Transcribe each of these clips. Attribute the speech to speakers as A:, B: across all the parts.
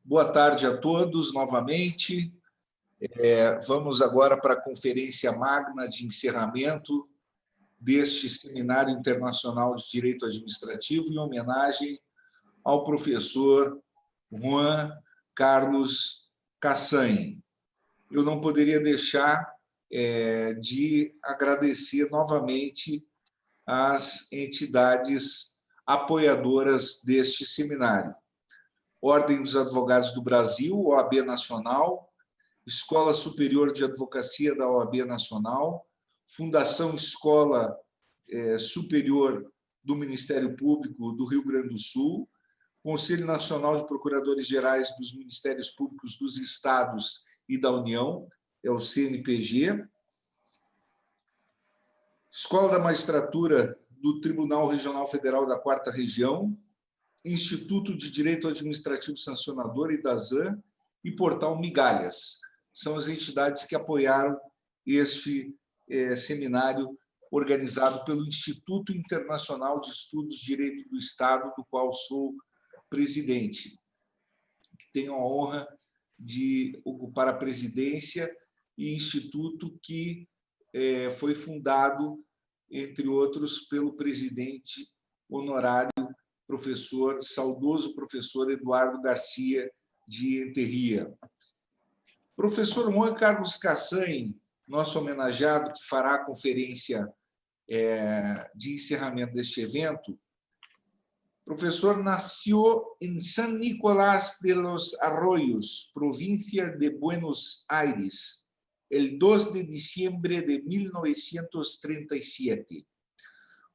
A: Boa tarde a todos novamente. Vamos agora para a conferência magna de encerramento deste Seminário Internacional de Direito Administrativo em homenagem ao professor Juan Carlos Cassagne. Eu não poderia deixar de agradecer novamente às entidades apoiadoras deste seminário. Ordem dos Advogados do Brasil, OAB Nacional, Escola Superior de Advocacia da OAB Nacional, Fundação Escola Superior do Ministério Público do Rio Grande do Sul, Conselho Nacional de Procuradores Gerais dos Ministérios Públicos dos Estados e da União, é o CNPG, Escola da Magistratura do Tribunal Regional Federal da Quarta Região, Instituto de Direito Administrativo Sancionador, IDASAN, e Portal Migalhas. São as entidades que apoiaram este seminário organizado pelo Instituto Internacional de Estudos de Direito do Estado, do qual sou presidente, que tenho a honra de ocupar a presidência, e instituto que foi fundado, entre outros, pelo presidente honorário, saudoso professor Eduardo Garcia de Enterria. Professor Juan Carlos Cassagne, nosso homenageado, que fará a conferência de encerramento deste evento. Professor nació em San Nicolás de los Arroyos, província de Buenos Aires, el 2 de diciembre de 1937.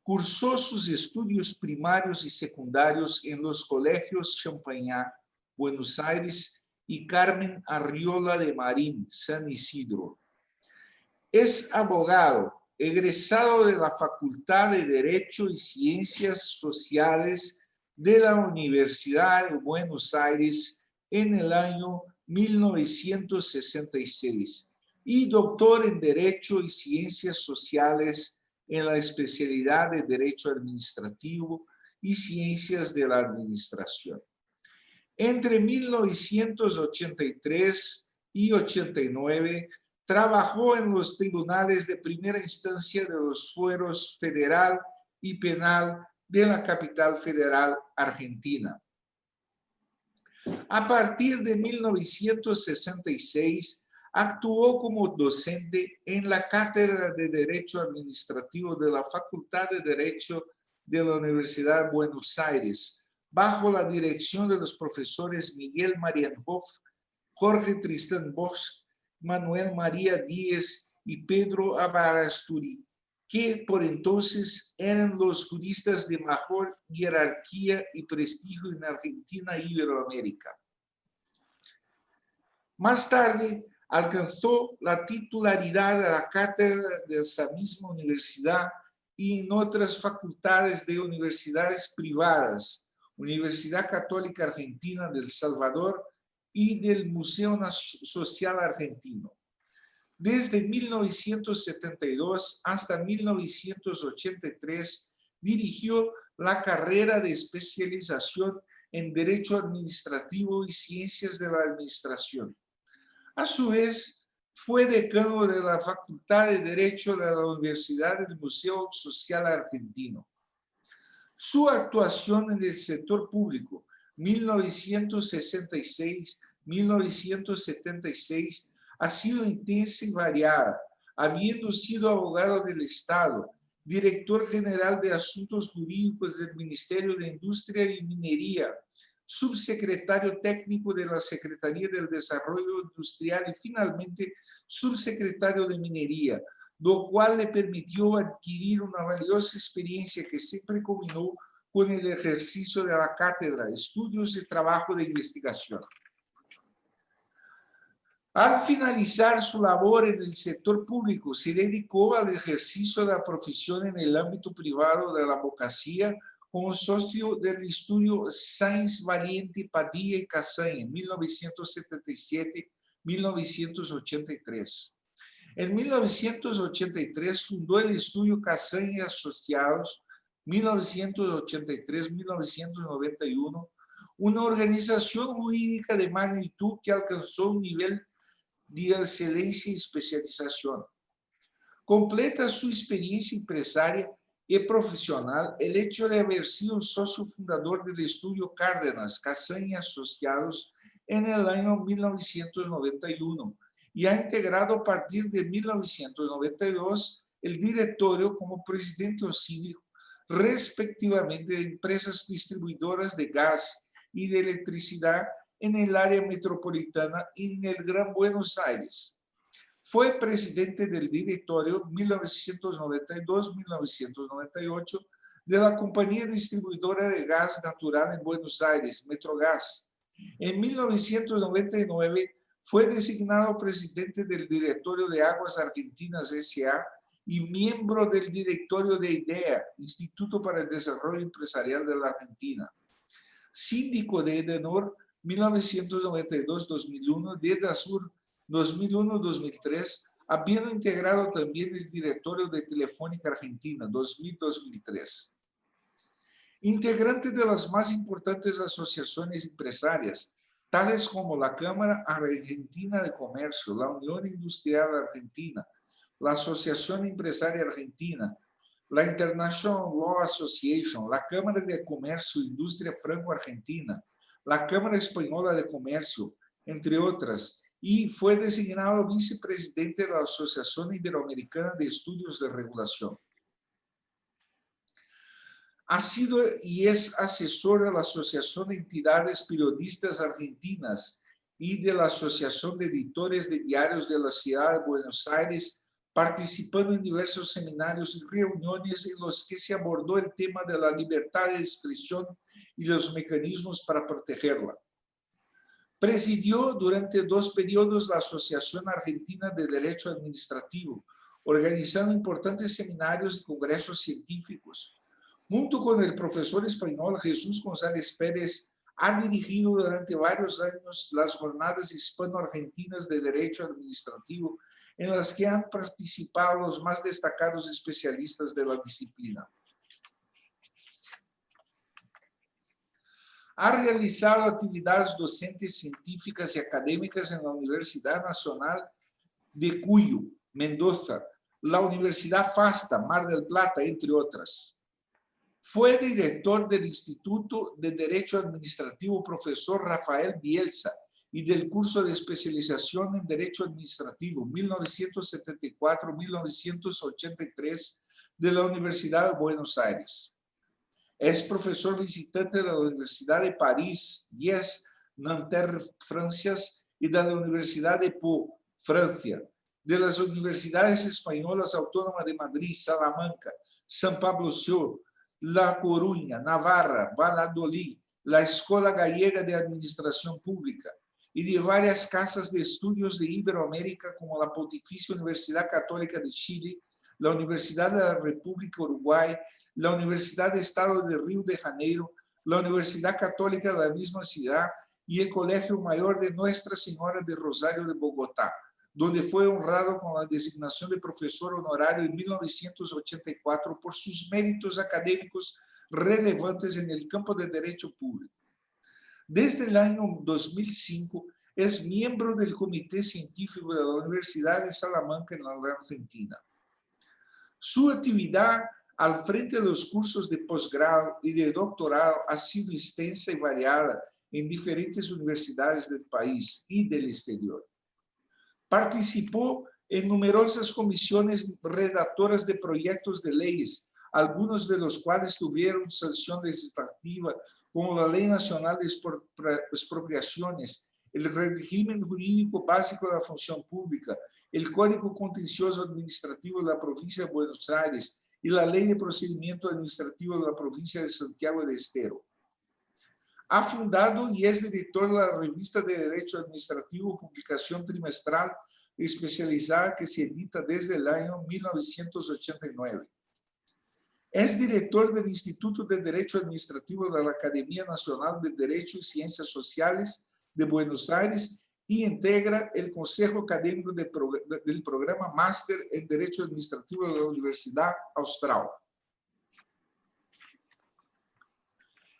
A: Cursó sus estudios primarios y secundarios en los colegios Champañá, Buenos Aires, y Carmen Arriola de Marín, San Isidro. Es abogado, egresado de la Facultad de Derecho y Ciencias Sociales de la Universidad de Buenos Aires en el año 1966 y doctor en Derecho y Ciencias Sociales en la especialidad de Derecho Administrativo y Ciencias de la Administración. Entre 1983 y 89 trabajó en los tribunales de primera instancia de los fueros federal y penal de la capital federal argentina. A partir de 1966, actuó como docente en la Cátedra de Derecho Administrativo de la Facultad de Derecho de la Universidad de Buenos Aires, bajo la dirección de los profesores Miguel Marienhoff, Jorge Tristán Bosch, Manuel María Díez y Pedro Abarasturi, que por entonces eran los juristas de mejor jerarquía y prestigio en Argentina y Iberoamérica. Más tarde, alcanzó la titularidad de la cátedra de esa misma universidad y en otras facultades de universidades privadas, Universidad Católica Argentina de El Salvador y del Museo Social Argentino. Desde 1972 hasta 1983 dirigió la carrera de especialización en Derecho Administrativo y Ciencias de la Administración. A su vez, fue decano de la Facultad de Derecho de la Universidad del Museo Social Argentino. Su actuación en el sector público, 1966-1976, ha sido intensa y variada, habiendo sido abogado del Estado, director general de Asuntos Jurídicos del Ministerio de Industria y Minería, subsecretario técnico de la Secretaría del Desarrollo Industrial y finalmente subsecretario de Minería, lo cual le permitió adquirir una valiosa experiencia que siempre combinó con el ejercicio de la cátedra, estudios y trabajo de investigación. Al finalizar su labor en el sector público, se dedicó al ejercicio de la profesión en el ámbito privado de la abogacía como socio del estudio Sáenz Valiente, Padilla y Cassagne en 1977-1983. En 1983 fundó el estudio Cassagne Asociados, 1983-1991, una organización jurídica de magnitud que alcanzó un nivel de excelencia y especialización. Completa su experiencia empresaria y profesional el hecho de haber sido socio fundador del estudio Cárdenas, Cassagne y Asociados en el año 1991 y ha integrado a partir de 1992 el directorio como presidente cívico, respectivamente, de empresas distribuidoras de gas y de electricidad en el área metropolitana y en el Gran Buenos Aires. Fue presidente del directorio 1992-1998 de la compañía distribuidora de gas natural en Buenos Aires, Metrogas. En 1999 fue designado presidente del directorio de Aguas Argentinas S.A. y miembro del directorio de IDEA, Instituto para el Desarrollo Empresarial de la Argentina. Síndico de Edenor 1992-2001, de Edasur 2001-2003, habiendo integrado también el directorio de Telefónica Argentina 2000-2003. Integrante de las más importantes asociaciones empresarias, tales como la Cámara Argentina de Comercio, la Unión Industrial Argentina, la Asociación Empresaria Argentina, la International Law Association, la Cámara de Comercio e Industria Franco-Argentina, la Cámara Española de Comercio, entre otras, y fue designado vicepresidente de la Asociación Iberoamericana de Estudios de Regulación. Ha sido y es asesor de la Asociación de Entidades Periodistas Argentinas y de la Asociación de Editores de Diarios de la Ciudad de Buenos Aires, participando en diversos seminarios y reuniones en los que se abordó el tema de la libertad de expresión y los mecanismos para protegerla. Presidió durante 2 periodos la Asociación Argentina de Derecho Administrativo, organizando importantes seminarios y congresos científicos. Junto con el profesor español Jesús González Pérez, ha dirigido durante varios años las jornadas hispano-argentinas de Derecho Administrativo, en las que han participado los más destacados especialistas de la disciplina. Ha realizado actividades docentes, científicas y académicas en la Universidad Nacional de Cuyo, Mendoza, la Universidad FASTA, Mar del Plata, entre otras. Fue director del Instituto de Derecho Administrativo profesor Rafael Bielsa y del curso de especialización en Derecho Administrativo 1974-1983 de la Universidad de Buenos Aires. Es profesor visitante de la Universidad de París, 10, Nanterre, Francia, y de la Universidad de Pau, Francia, de las Universidades Españolas Autónomas de Madrid, Salamanca, San Pablo Sur, La Coruña, Navarra, Valladolid, la Escuela Gallega de Administración Pública y de varias casas de estudios de Iberoamérica como la Pontificia Universidad Católica de Chile, la Universidad de la República Uruguay, la Universidad de Estado de Río de Janeiro, la Universidad Católica de la misma ciudad y el Colegio Mayor de Nuestra Señora de Rosario de Bogotá, donde fue honrado con la designación de profesor honorario en 1984 por sus méritos académicos relevantes en el campo del derecho público. Desde el año 2005 es miembro del Comité Científico de la Universidad de Salamanca en la Argentina. Su actividad al frente de los cursos de posgrado y de doctorado ha sido extensa y variada en diferentes universidades del país y del exterior. Participó en numerosas comisiones redactoras de proyectos de leyes, algunos de los cuales tuvieron sanción legislativa, como la Ley Nacional de Expropiaciones, el régimen jurídico básico de la función pública, el Código Contencioso Administrativo de la Provincia de Buenos Aires y la Ley de Procedimiento Administrativo de la Provincia de Santiago del Estero. Ha fundado y es director de la Revista de Derecho Administrativo, publicación trimestral especializada que se edita desde el año 1989. Es director del Instituto de Derecho Administrativo de la Academia Nacional de Derecho y Ciencias Sociales de Buenos Aires y integra el Consejo Académico del Programa Máster en Derecho Administrativo de la Universidad Austral.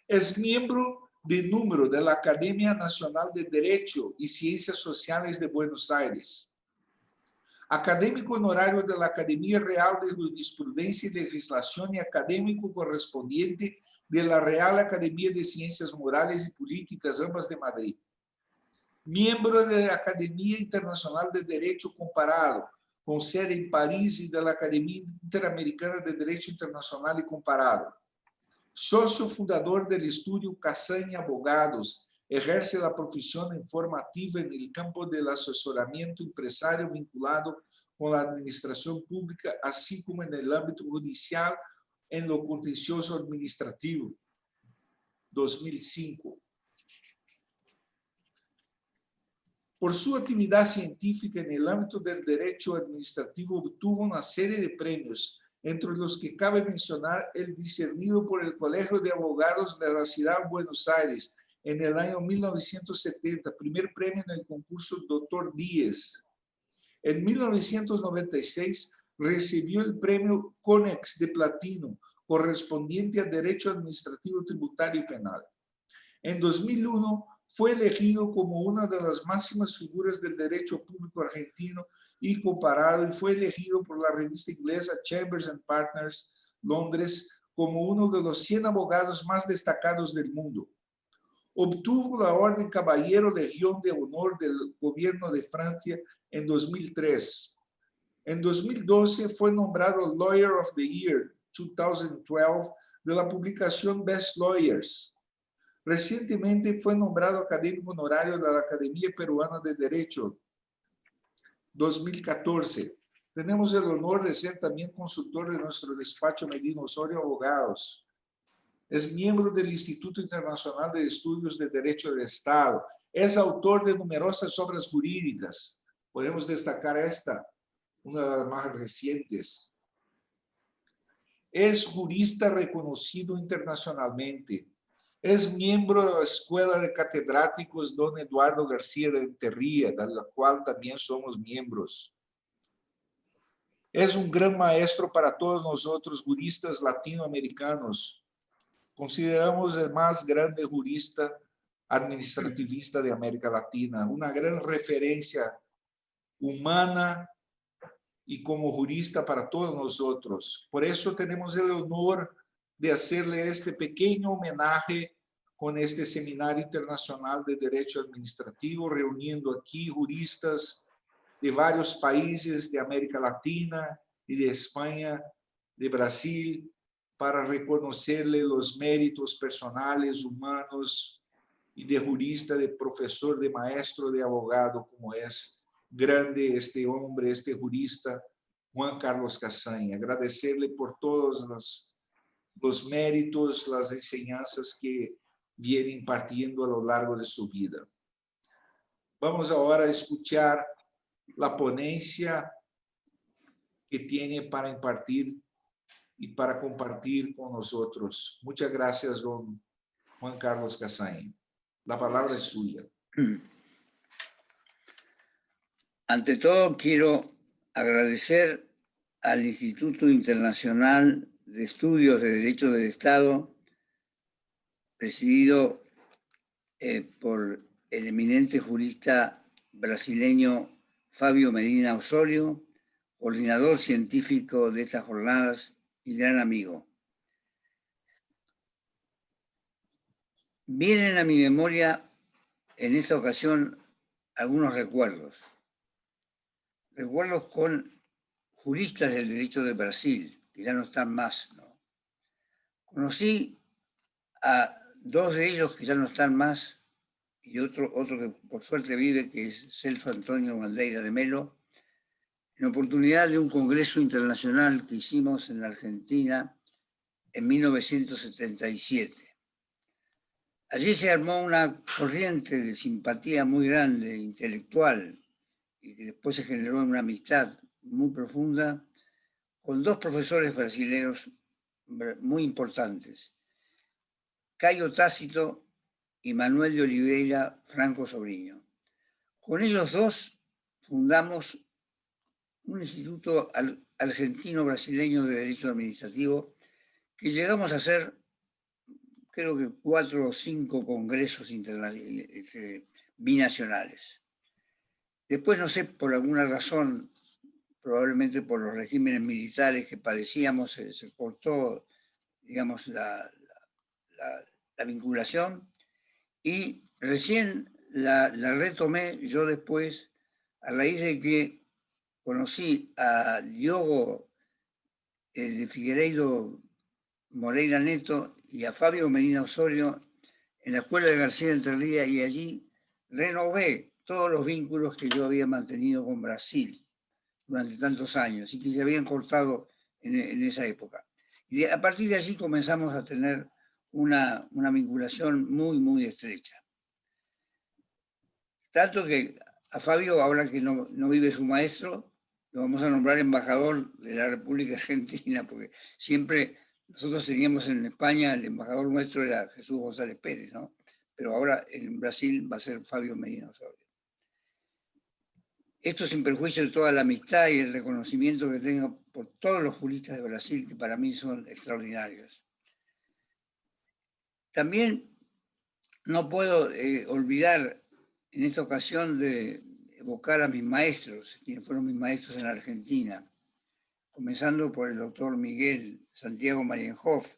A: Es miembro de número de la Academia Nacional de Derecho y Ciencias Sociales de Buenos Aires. Académico honorario de la Academia Real de Jurisprudencia y Legislación y académico correspondiente de la Real Academia de Ciencias Morales y Políticas, ambas de Madrid. Miembro de la Academia Internacional de Derecho Comparado, con sede en París, y de la Academia Interamericana de Derecho Internacional y Comparado. Socio fundador del estudio Casaña Abogados, ejerce la profesión informativa en el campo del asesoramiento empresario vinculado con la administración pública, así como en el ámbito judicial en lo contencioso administrativo. 2005. Por su actividad científica en el ámbito del derecho administrativo, obtuvo una serie de premios, entre los que cabe mencionar el discernido por el Colegio de Abogados de la Ciudad de Buenos Aires en el año 1970, primer premio en el concurso Dr. Díez. En 1996 recibió el premio CONEX de Platino, correspondiente a Derecho Administrativo, Tributario y Penal. En 2001 fue elegido como una de las máximas figuras del derecho público argentino y comparado, y fue elegido por la revista inglesa Chambers and Partners, Londres, como uno de los 100 abogados más destacados del mundo. Obtuvo la Orden Caballero Legión de Honor del Gobierno de Francia en 2003. En 2012 fue nombrado Lawyer of the Year 2012 de la publicación Best Lawyers. Recientemente fue nombrado académico honorario de la Academia Peruana de Derecho 2014. Tenemos el honor de ser también consultor de nuestro despacho Medina Osorio Abogados. Es miembro del Instituto Internacional de Estudios de Derecho del Estado. Es autor de numerosas obras jurídicas. Podemos destacar esta, una de las más recientes. Es jurista reconocido internacionalmente. Es miembro de la Escuela de Catedráticos Don Eduardo García de Enterría, de la cual también somos miembros. Es un gran maestro para todos nosotros, juristas latinoamericanos. Consideramos el más grande jurista administrativista de América Latina, una gran referencia humana y como jurista para todos nosotros. Por eso tenemos el honor de hacerle este pequeño homenaje con este Seminario Internacional de Derecho Administrativo, reuniendo aquí juristas de varios países de América Latina y de España, de Brasil, para reconocerle los méritos personales, humanos y de jurista, de profesor, de maestro, de abogado, como es grande este hombre, este jurista, Juan Carlos Casaña. Agradecerle por todos los méritos, las enseñanzas que viene impartiendo a lo largo de su vida. Vamos ahora a escuchar la ponencia que tiene para impartir y para compartir con nosotros. Muchas gracias, don Juan Carlos Casaña. La palabra es suya.
B: Ante todo, quiero agradecer al Instituto Internacional de Estudios de Derecho del Estado, presidido por el eminente jurista brasileño Fabio Medina Osorio, coordinador científico de estas jornadas y gran amigo. Vienen a mi memoria en esta ocasión algunos recuerdos. Recuerdos con juristas del derecho de Brasil, que ya no están más, ¿no? Conocí a dos de ellos que ya no están más, y otro que por suerte vive, que es Celso Antonio Bandeira de Melo, en oportunidad de un congreso internacional que hicimos en la Argentina en 1977. Allí se armó una corriente de simpatía muy grande, intelectual, y que después se generó una amistad muy profunda con dos profesores brasileños muy importantes, Caio Tácito y Manuel de Oliveira Franco Sobrinho. Con ellos dos fundamos un instituto argentino-brasileño de derecho administrativo que llegamos a ser creo que 4 o 5 congresos binacionales. Después, no sé, por alguna razón, probablemente por los regímenes militares que padecíamos, se cortó, digamos, la vinculación, y recién la retomé yo después, a raíz de que conocí a Diogo de Figueiredo Moreira Neto y a Fabio Medina Osorio en la Escuela de García de Enterría, y allí renové todos los vínculos que yo había mantenido con Brasil durante tantos años y que se habían cortado en esa época. Y a partir de allí comenzamos a tener una vinculación muy, muy estrecha. Tanto que a Fabio, ahora que no vive su maestro, lo vamos a nombrar embajador de la República Argentina, porque siempre nosotros teníamos en España, el embajador nuestro era Jesús González Pérez, ¿no? Pero ahora en Brasil va a ser Fabio Medina Osorio. Esto sin perjuicio de toda la amistad y el reconocimiento que tengo por todos los juristas de Brasil, que para mí son extraordinarios. También no puedo olvidar en esta ocasión de evocar a mis maestros, quienes fueron mis maestros en Argentina, comenzando por el doctor Miguel Santiago Marienhoff,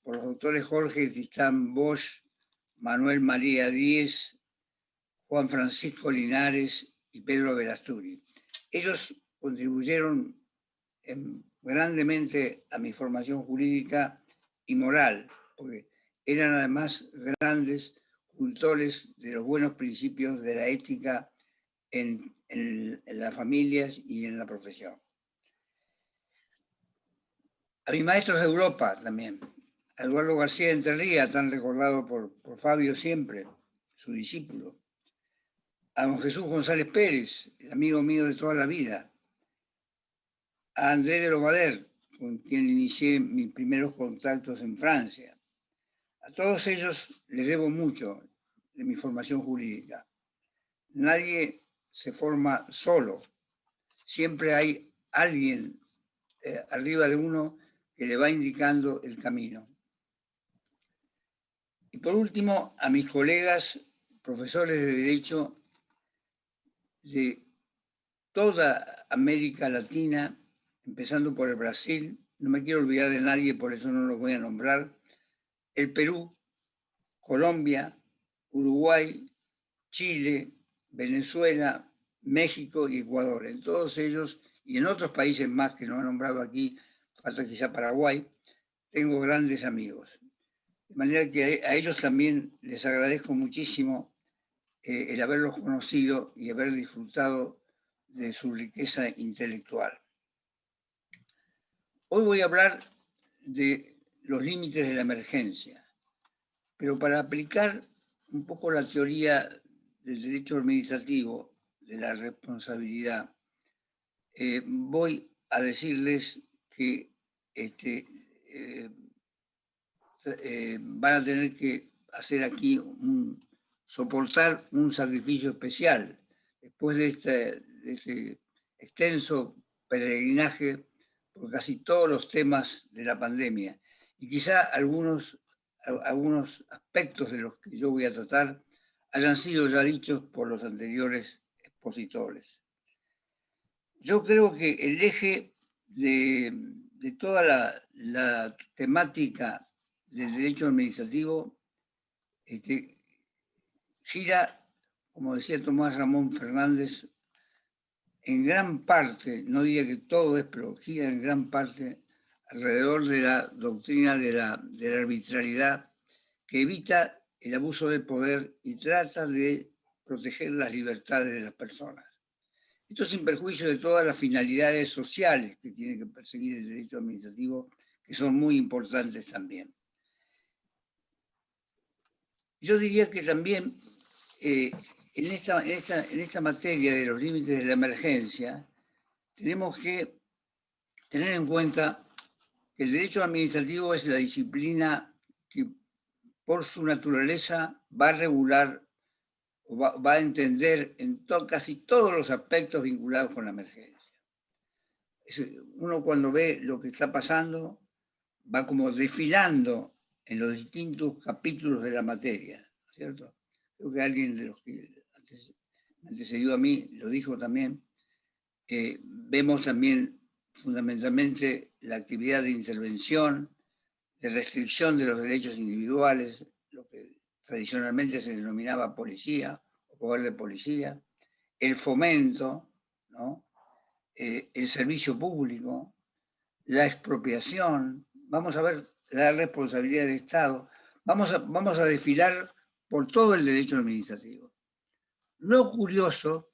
B: por los doctores Jorge Tristán Bosch, Manuel María Díez, Juan Francisco Linares y Pedro Verasturi. Ellos contribuyeron grandemente a mi formación jurídica y moral, porque eran además grandes cultores de los buenos principios de la ética en las familias y en la profesión. A mis maestros de Europa también, a Eduardo García de Enterría, tan recordado por Fabio siempre, su discípulo, a don Jesús González Pérez, el amigo mío de toda la vida, a André de Lobader, con quien inicié mis primeros contactos en Francia. A todos ellos les debo mucho de mi formación jurídica. Nadie se forma solo. Siempre hay alguien arriba de uno que le va indicando el camino. Y por último, a mis colegas, profesores de Derecho de toda América Latina, empezando por el Brasil, no me quiero olvidar de nadie, por eso no los voy a nombrar, el Perú, Colombia, Uruguay, Chile, Venezuela, México y Ecuador. En todos ellos y en otros países más que no he nombrado aquí, falta quizá Paraguay, tengo grandes amigos. De manera que a ellos también les agradezco muchísimo el haberlos conocido y haber disfrutado de su riqueza intelectual. Hoy voy a hablar de los límites de la emergencia, pero para aplicar un poco la teoría del derecho administrativo, de la responsabilidad, voy a decirles que van a tener que hacer aquí soportar un sacrificio especial después de este extenso peregrinaje por casi todos los temas de la pandemia. Y quizá algunos aspectos de los que yo voy a tratar hayan sido ya dichos por los anteriores expositores. Yo creo que el eje de toda la temática del derecho administrativo gira, como decía Tomás Ramón Fernández, en gran parte, no diría que todo es, pero gira en gran parte alrededor de la doctrina de la arbitrariedad, que evita el abuso de poder y trata de proteger las libertades de las personas. Esto sin perjuicio de todas las finalidades sociales que tiene que perseguir el derecho administrativo, que son muy importantes también. Yo diría que también en esta materia de los límites de la emergencia, tenemos que tener en cuenta que el derecho administrativo es la disciplina que por su naturaleza va a regular o va a entender en casi todos los aspectos vinculados con la emergencia. Uno cuando ve lo que está pasando va como desfilando en los distintos capítulos de la materia, ¿cierto? Creo que alguien de los que me antecedió a mí lo dijo también. Vemos también fundamentalmente la actividad de intervención, de restricción de los derechos individuales, lo que tradicionalmente se denominaba policía o poder de policía, el fomento, ¿no? El servicio público, la expropiación, vamos a ver la responsabilidad del Estado, vamos a desfilar por todo el derecho administrativo. Lo curioso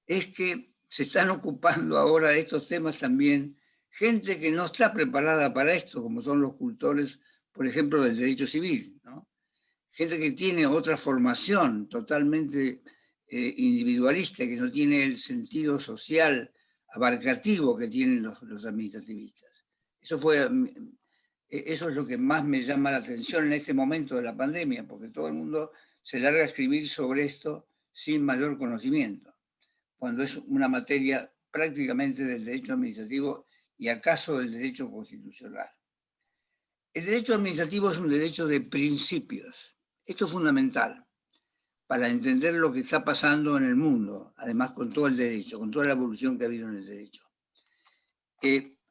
B: es que se están ocupando ahora de estos temas también gente que no está preparada para esto, como son los cultores, por ejemplo, del derecho civil, ¿no? Gente que tiene otra formación totalmente individualista, que no tiene el sentido social abarcativo que tienen los administrativistas. Eso es lo que más me llama la atención en este momento de la pandemia, porque todo el mundo se larga a escribir sobre esto sin mayor conocimiento, cuando es una materia prácticamente del derecho administrativo y acaso del derecho constitucional. El derecho administrativo es un derecho de principios. Esto es fundamental para entender lo que está pasando en el mundo, además con todo el derecho, con toda la evolución que ha habido en el derecho.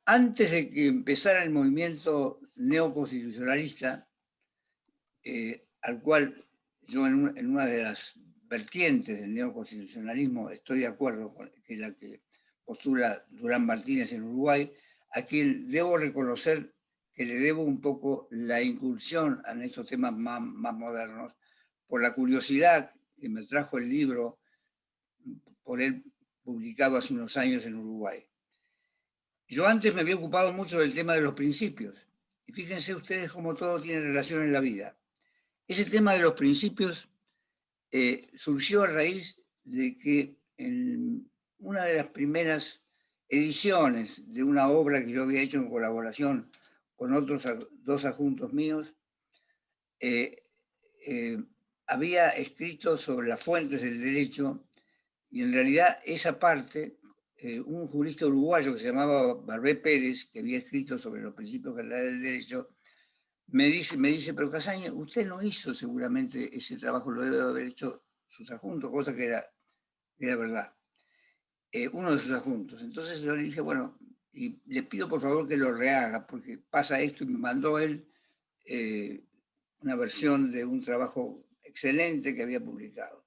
B: Antes de que empezara el movimiento neoconstitucionalista, al cual yo en una de las vertientes del neoconstitucionalismo estoy de acuerdo, que es la que postula Durán Martínez en Uruguay, a quien debo reconocer que le debo un poco la incursión en estos temas más modernos, por la curiosidad que me trajo el libro por él publicado hace unos años en Uruguay. Yo antes me había ocupado mucho del tema de los principios, y fíjense ustedes cómo todo tiene relación en la vida. Ese tema de los principios surgió a raíz de que en una de las primeras ediciones de una obra que yo había hecho en colaboración con otros dos adjuntos míos, había escrito sobre las fuentes del derecho, y en realidad esa parte, un jurista uruguayo que se llamaba Barbé Pérez, que había escrito sobre los principios generales del derecho, me dice, pero Casaña, usted no hizo seguramente ese trabajo, lo debe haber hecho sus adjuntos, cosa que era verdad. Uno de sus adjuntos. Entonces yo le dije, bueno, y le pido por favor que lo rehaga, porque pasa esto, y me mandó él una versión de un trabajo excelente que había publicado.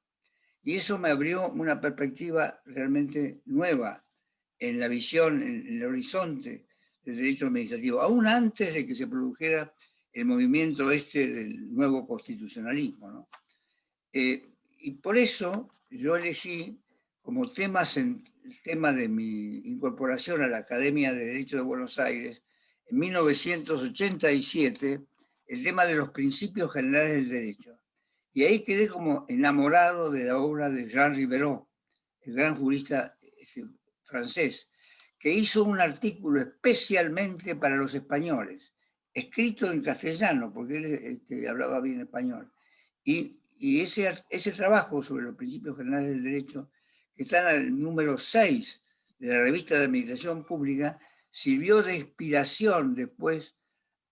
B: Y eso me abrió una perspectiva realmente nueva en la visión, en el horizonte del derecho administrativo, aún antes de que se produjera el movimiento del nuevo constitucionalismo, ¿no? Y por eso yo elegí como el tema de mi incorporación a la Academia de Derecho de Buenos Aires, en 1987, el tema de los principios generales del derecho. Y ahí quedé como enamorado de la obra de Jean Rivero, el gran jurista francés, que hizo un artículo especialmente para los españoles, escrito en castellano, porque él hablaba bien español. Y ese trabajo sobre los principios generales del derecho, que está en el número 6 de la revista de Administración Pública, sirvió de inspiración después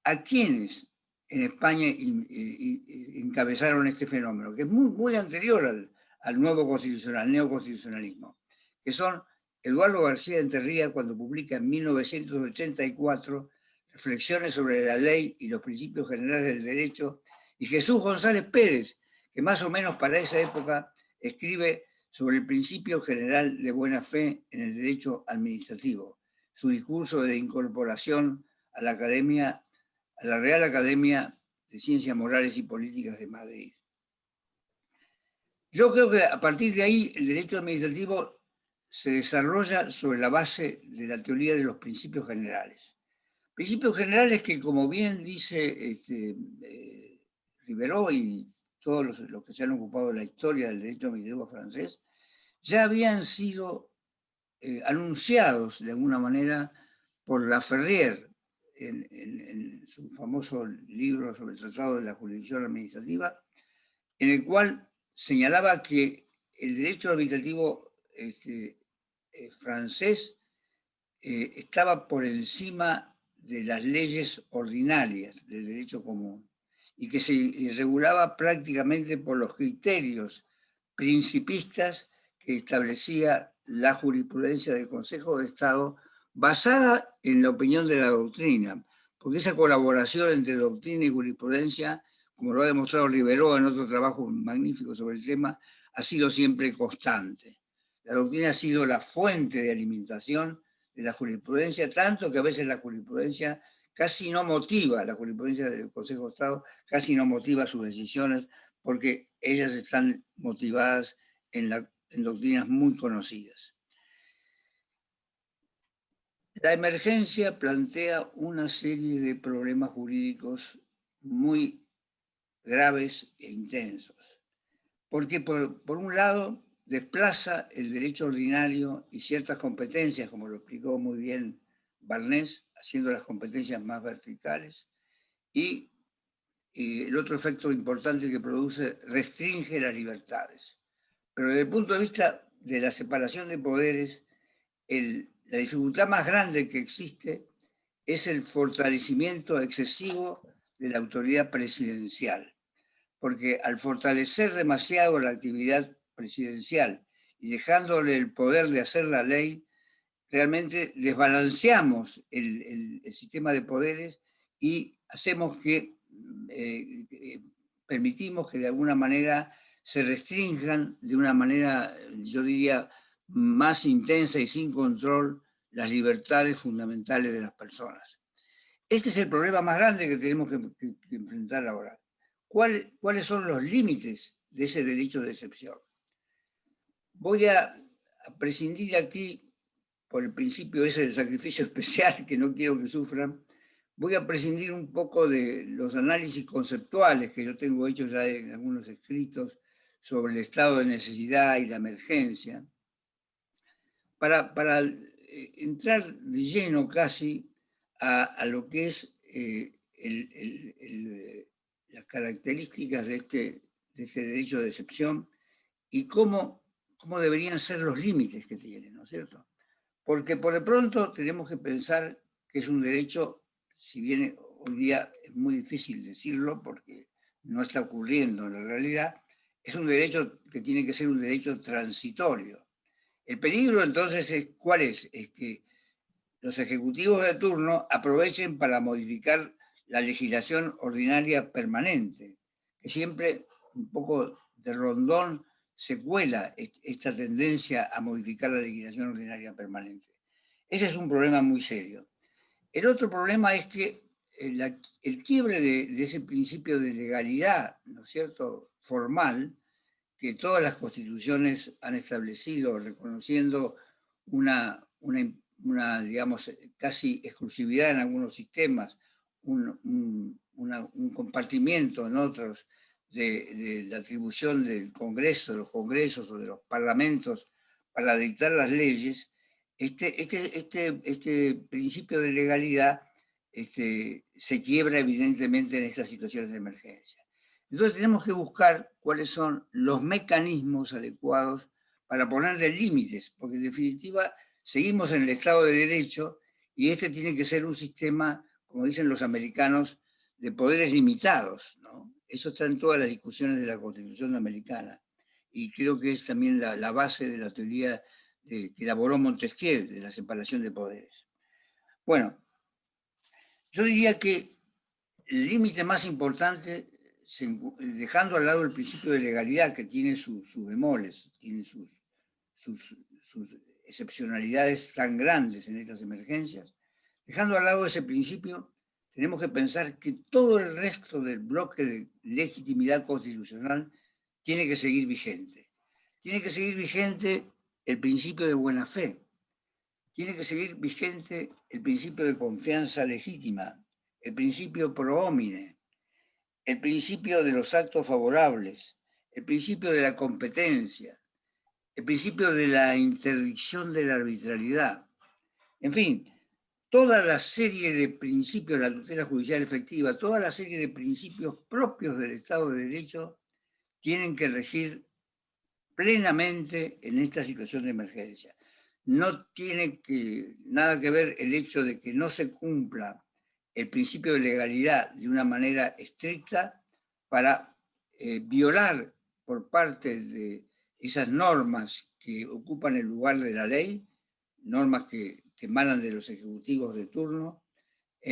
B: a quienes en España encabezaron este fenómeno, que es muy anterior al nuevo constitucional, neoconstitucionalismo, que son Eduardo García Enterría, cuando publica en 1984 Reflexiones sobre la ley y los principios generales del derecho, y Jesús González Pérez, que más o menos para esa época escribe sobre el principio general de buena fe en el derecho administrativo, su discurso de incorporación a la Real Academia de Ciencias Morales y Políticas de Madrid. Yo creo que a partir de ahí el derecho administrativo se desarrolla sobre la base de la teoría de los principios generales. Principios generales que, como bien dice Rivero y todos los que se han ocupado de la historia del derecho administrativo francés, ya habían sido anunciados de alguna manera por Laferrière en su famoso libro sobre el Tratado de la Jurisdicción Administrativa, en el cual señalaba que el derecho administrativo francés estaba por encima de las leyes ordinarias del derecho común, y que se regulaba prácticamente por los criterios principistas que establecía la jurisprudencia del Consejo de Estado, basada en la opinión de la doctrina, porque esa colaboración entre doctrina y jurisprudencia, como lo ha demostrado Riveró en otro trabajo magnífico sobre el tema, ha sido siempre constante. La doctrina ha sido la fuente de alimentación de la jurisprudencia, tanto que a veces la jurisprudencia casi no motiva, la jurisprudencia del Consejo de Estado casi no motiva sus decisiones, porque ellas están motivadas en doctrinas muy conocidas. La emergencia plantea una serie de problemas jurídicos muy graves e intensos, porque por un lado desplaza el derecho ordinario y ciertas competencias, como lo explicó muy bien Barnés, haciendo las competencias más verticales, y el otro efecto importante que produce, restringe las libertades. Pero desde el punto de vista de la separación de poderes, la dificultad más grande que existe es el fortalecimiento excesivo de la autoridad presidencial, porque al fortalecer demasiado la actividad presidencial y dejándole el poder de hacer la ley, realmente desbalanceamos el sistema de poderes y hacemos que permitimos que de alguna manera se restrinjan de una manera, yo diría, más intensa y sin control las libertades fundamentales de las personas. Este es el problema más grande que tenemos que enfrentar ahora. ¿Cuáles son los límites de ese derecho de excepción? Voy a prescindir aquí, por el principio ese del sacrificio especial, que no quiero que sufran, voy a prescindir un poco de los análisis conceptuales que yo tengo hechos ya en algunos escritos sobre el estado de necesidad y la emergencia, para entrar de lleno casi a lo que es las características de este derecho de excepción y cómo deberían ser los límites que tiene, ¿no es cierto? Porque por de pronto tenemos que pensar que es un derecho, si bien hoy día es muy difícil decirlo porque no está ocurriendo en la realidad, es un derecho que tiene que ser un derecho transitorio. El peligro entonces ¿cuál es? Es que los ejecutivos de turno aprovechen para modificar la legislación ordinaria permanente, que siempre un poco de rondón se cuela esta tendencia a modificar la legislación ordinaria permanente. Ese es un problema muy serio. El otro problema es que el quiebre de ese principio de legalidad, ¿no es cierto?, formal, que todas las constituciones han establecido, reconociendo una digamos, casi exclusividad en algunos sistemas, un compartimiento en otros de la atribución del Congreso, de los congresos o de los parlamentos para dictar las leyes, este principio de legalidad se quiebra evidentemente en estas situaciones de emergencia. Entonces tenemos que buscar cuáles son los mecanismos adecuados para ponerle límites, porque en definitiva seguimos en el Estado de Derecho y este tiene que ser un sistema, como dicen los americanos, de poderes limitados, ¿no? Eso está en todas las discusiones de la Constitución americana y creo que es también la base de la teoría que elaboró Montesquieu, de la separación de poderes. Bueno, yo diría que el límite más importante, dejando al lado el principio de legalidad, que tiene sus bemoles, tiene sus excepcionalidades tan grandes en estas emergencias, dejando al lado ese principio, tenemos que pensar que todo el resto del bloque de legitimidad constitucional tiene que seguir vigente. Tiene que seguir vigente el principio de buena fe. Tiene que seguir vigente el principio de confianza legítima, el principio pro homine, el principio de los actos favorables, el principio de la competencia, el principio de la interdicción de la arbitrariedad. En fin, toda la serie de principios de la tutela judicial efectiva, toda la serie de principios propios del Estado de Derecho tienen que regir plenamente en esta situación de emergencia. No tiene nada que ver el hecho de que no se cumpla el principio de legalidad de una manera estricta para violar por parte de esas normas que ocupan el lugar de la ley, normas que emanan de los ejecutivos de turno,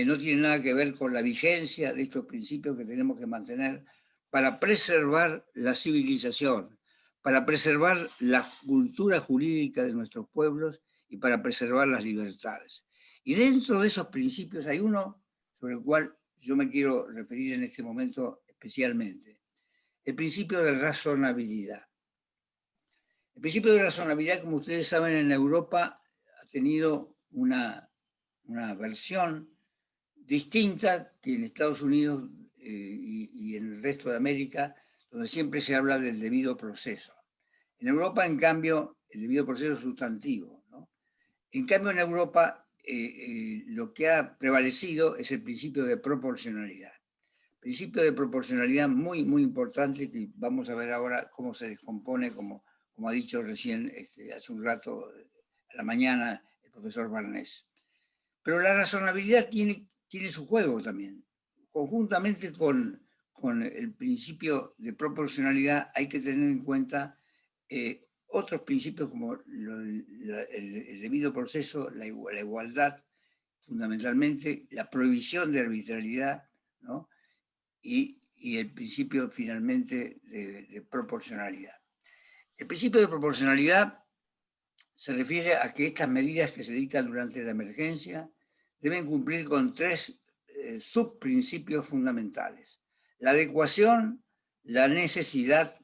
B: no tiene nada que ver con la vigencia de estos principios que tenemos que mantener para preservar la civilización, para preservar la cultura jurídica de nuestros pueblos y para preservar las libertades. Y dentro de esos principios hay uno sobre el cual yo me quiero referir en este momento especialmente, el principio de razonabilidad. El principio de razonabilidad, como ustedes saben, en Europa ha tenido una versión distinta que en Estados Unidos y en el resto de América, donde siempre se habla del debido proceso. En Europa, en cambio, el debido proceso es sustantivo, ¿no? En cambio, en Europa, lo que ha prevalecido es el principio de proporcionalidad. Principio de proporcionalidad muy, muy importante, que vamos a ver ahora cómo se descompone, como ha dicho recién, hace un rato, a la mañana, el profesor Barnés. Pero la razonabilidad tiene su juego también. Conjuntamente con el principio de proporcionalidad hay que tener en cuenta otros principios como el debido proceso, la igualdad, fundamentalmente, la prohibición de arbitrariedad, ¿no? y el principio finalmente de proporcionalidad. El principio de proporcionalidad se refiere a que estas medidas que se dictan durante la emergencia deben cumplir con tres subprincipios fundamentales: la adecuación, la necesidad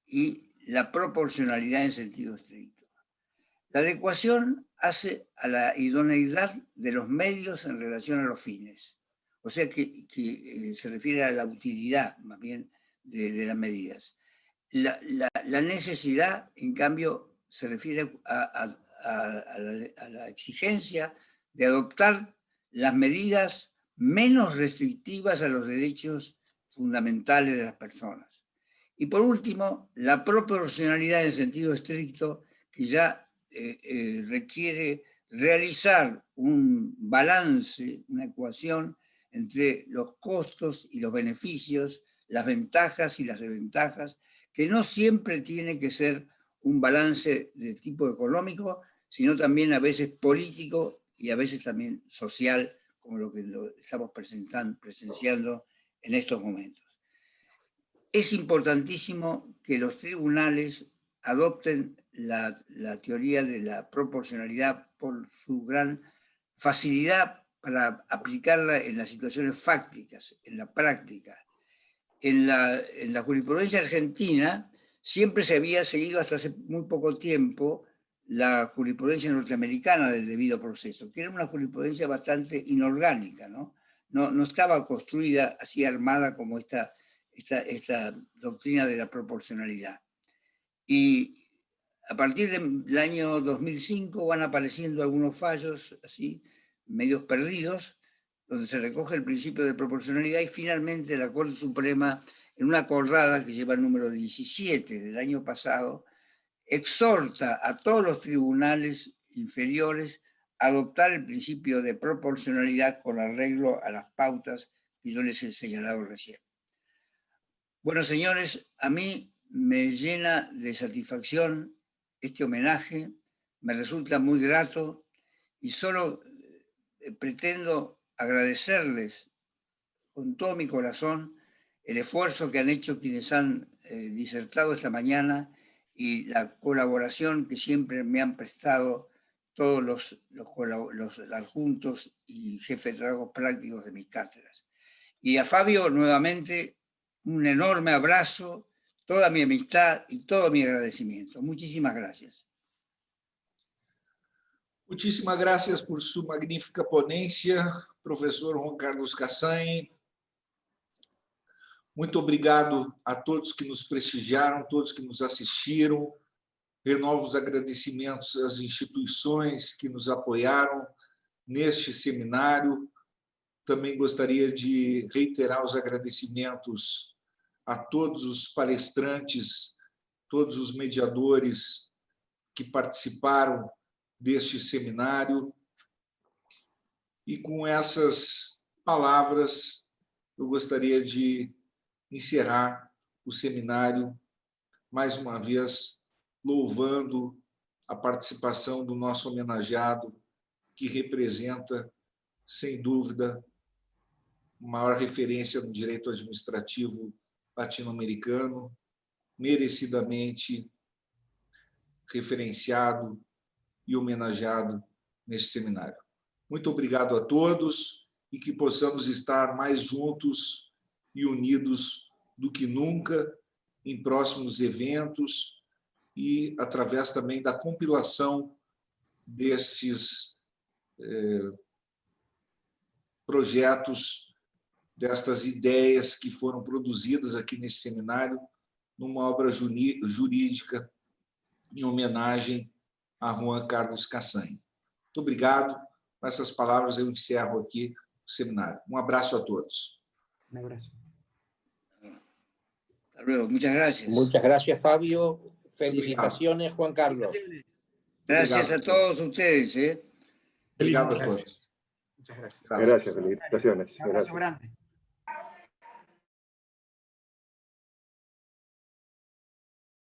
B: y la proporcionalidad en sentido estricto. La adecuación hace a la idoneidad de los medios en relación a los fines, o sea que se refiere a la utilidad más bien de las medidas. La necesidad, en cambio, se refiere a la exigencia de adoptar las medidas menos restrictivas a los derechos fundamentales de las personas. Y por último, la proporcionalidad en sentido estricto, que ya requiere realizar un balance, una ecuación entre los costos y los beneficios, las ventajas y las desventajas, que no siempre tiene que ser un balance de tipo económico, sino también a veces político y a veces también social, como lo que estamos presenciando en estos momentos. Es importantísimo que los tribunales adopten la teoría de la proporcionalidad por su gran facilidad para aplicarla en las situaciones fácticas, en la práctica. En la jurisprudencia argentina siempre se había seguido hasta hace muy poco tiempo la jurisprudencia norteamericana del debido proceso, que era una jurisprudencia bastante inorgánica, ¿no? No estaba construida así armada como esta doctrina de la proporcionalidad. Y a partir del año 2005 van apareciendo algunos fallos así, medios perdidos, donde se recoge el principio de proporcionalidad y finalmente la Corte Suprema, en una acordada que lleva el número 17 del año pasado, exhorta a todos los tribunales inferiores a adoptar el principio de proporcionalidad con arreglo a las pautas que yo les he señalado recién. Bueno, señores, a mí me llena de satisfacción este homenaje, me resulta muy grato y solo pretendo agradecerles con todo mi corazón el esfuerzo que han hecho quienes han disertado esta mañana y la colaboración que siempre me han prestado todos los adjuntos y jefes de trabajos prácticos de mis cátedras. Y a Fabio, nuevamente, un enorme abrazo, toda mi amistad y todo mi agradecimiento. Muchísimas gracias.
A: Muchísimas gracias por su magnífica ponencia, professor Juan Carlos Cassagne. Muito obrigado a todos que nos prestigiaram, todos que nos assistiram. Renovo os agradecimentos às instituições que nos apoiaram neste seminário. Também gostaria de reiterar os agradecimentos a todos os palestrantes, todos os mediadores que participaram deste seminário. E com essas palavras, eu gostaria de encerrar o seminário, mais uma vez, louvando a participação do nosso homenageado, que representa, sem dúvida, a maior referência no direito administrativo latino-americano, merecidamente referenciado e homenageado neste seminário. Muito obrigado a todos e que possamos estar mais juntos e unidos do que nunca em próximos eventos e através também da compilação destes projetos, destas ideias que foram produzidas aqui nesse seminário, numa obra jurídica em homenagem a Juan Carlos Cassagne. Muito obrigado. Com essas palavras, eu encerro aqui o seminário. Um abraço a todos.
C: Un abrazo.
B: Hasta luego. Muchas gracias.
D: Muchas gracias, Fabio. Felicitaciones, Juan Carlos.
B: Gracias a todos ustedes.
A: Obrigado a todos.
C: Muchas gracias.
A: Gracias.
E: Gracias, felicitaciones.
C: Un abrazo
E: Gracias.
C: grande.